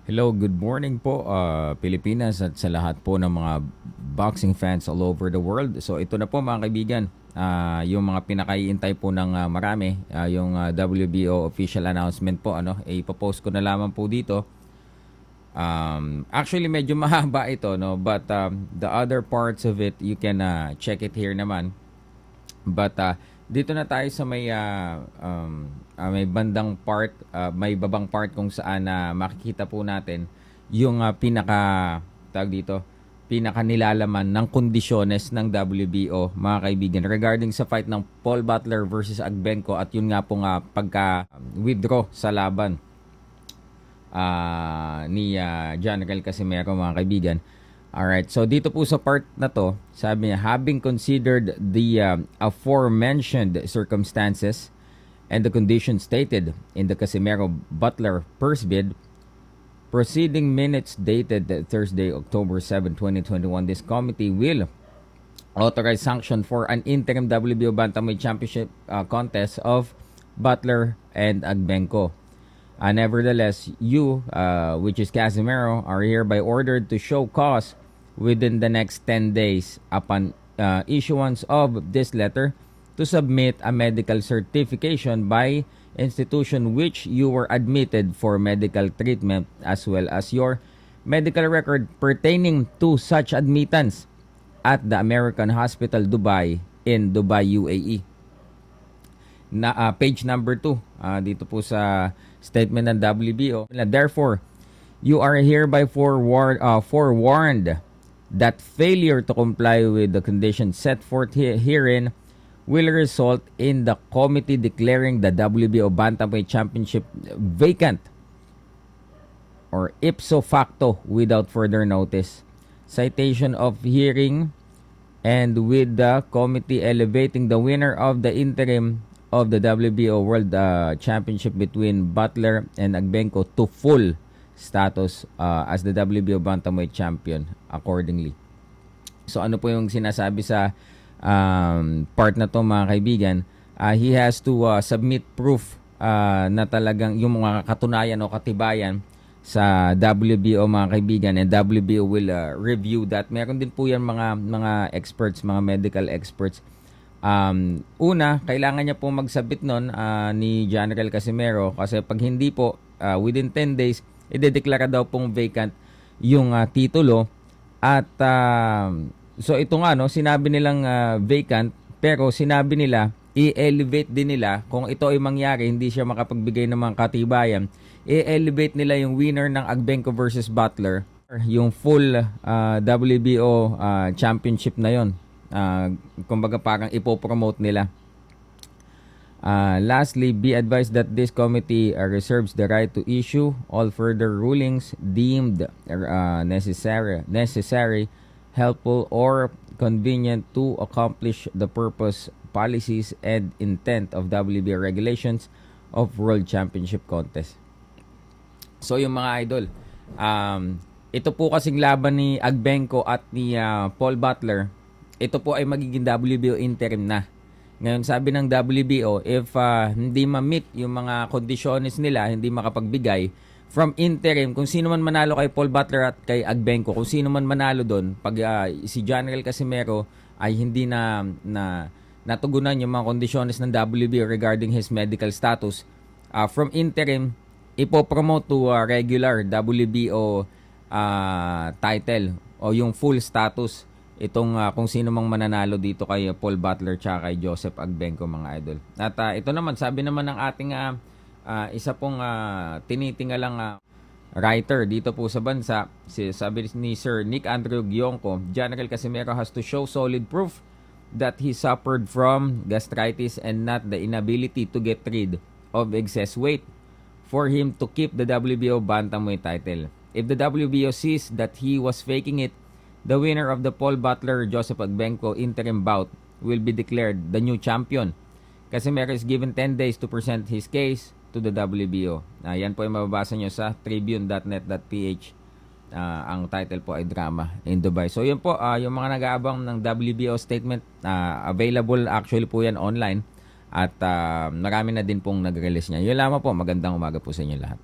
Hello, good morning po Pilipinas at sa lahat po ng mga boxing fans all over the world. So ito na po mga kaibigan, yung mga pinakaiintay po ng marami, yung WBO official announcement po, ipopost ko na lamang po dito. Actually medyo mahaba ito, no, but the other parts of it you can check it here naman. But dito na tayo sa may bandang part, may babang part kung saan makikita po natin yung pinaka nilalaman ng kondisyones ng WBO, mga kaibigan, regarding sa fight ng Paul Butler versus Agbenko at yun nga pong pagka-withdraw sa laban ni General Casimero, mga kaibigan. Alright, so dito po sa part na to, sabi niya, having considered the aforementioned circumstances and the conditions stated in the Casimero-Butler purse bid, proceeding minutes dated Thursday, October 7, 2021, this committee will authorize sanction for an interim WBO Bantamweight Championship contest of Butler and Agbenko. Nevertheless, you, which is Casimero, are hereby ordered to show cause within the next 10 days upon issuance of this letter to submit a medical certification by institution which you were admitted for medical treatment, as well as your medical record pertaining to such admittance at the American Hospital Dubai in Dubai, UAE. Page number 2 dito po sa statement ng WBO. Therefore, you are hereby forewarned that failure to comply with the conditions set forth herein will result in the committee declaring the WBO Bantamweight Championship vacant or ipso facto without further notice. Citation of hearing, and with the committee elevating the winner of the interim of the WBO World Championship between Butler and Agbenko to full status as the WBO Bantamweight Champion accordingly. So ano po yung sinasabi sa part na to, mga kaibigan? He has to submit proof na talagang yung mga katunayan o katibayan sa WBO, mga kaibigan, and WBO will review that. Meron din po yan mga experts, mga medical experts. Una, kailangan niya po magsabit nun ni General Casimero, kasi pag hindi po within 10 days, idedeklara daw pong vacant yung titulo. At so ito nga, no, sinabi nilang vacant, pero sinabi nila i-elevate din nila kung ito ay mangyari, hindi siya makapagbigay ng mga katibayan, i-elevate nila yung winner ng Agbenko versus Butler, yung full WBO championship na yon. Kumbaga parang ipopromote nila. Lastly, be advised that this committee reserves the right to issue all further rulings deemed necessary, helpful, or convenient to accomplish the purpose, policies, and intent of WBO regulations of World Championship Contest. So yung mga idol, ito po kasing laban ni Agbenko at ni Paul Butler, ito po ay magiging WBO interim na. Ngayon, sabi ng WBO, if hindi ma-meet yung mga kondisyones nila, hindi makapagbigay, from interim, kung sino man manalo kay Paul Butler at kay Agbenko, kung sino man manalo doon, pag si General Casimero ay hindi na natugunan yung mga kondisyones ng WBO regarding his medical status, from interim, ipopromote to regular WBO title o yung full status itong kung sino mang mananalo dito kay Paul Butler tsaka kay Joseph Agbenko, mga idol. At ito naman, sabi naman ng ating isa pong tinitingalang writer dito po sa bansa, sabi ni Sir Nick Andrew Gionco, General Casimero has to show solid proof that he suffered from gastritis and not the inability to get rid of excess weight for him to keep the WBO Bantamweight title. If the WBO sees that he was faking it, the winner of the Paul Butler-Joseph Agbenko interim bout will be declared the new champion. Casimero is given 10 days to present his case to the WBO. Yan po ay mababasa nyo sa tribune.net.ph. Ang title po ay Drama in Dubai. So yun po, yung mga nag-aabang ng WBO statement, available actually po yan online. At marami na din pong nag-release niya. Yun lamang po, magandang umaga po sa inyo lahat.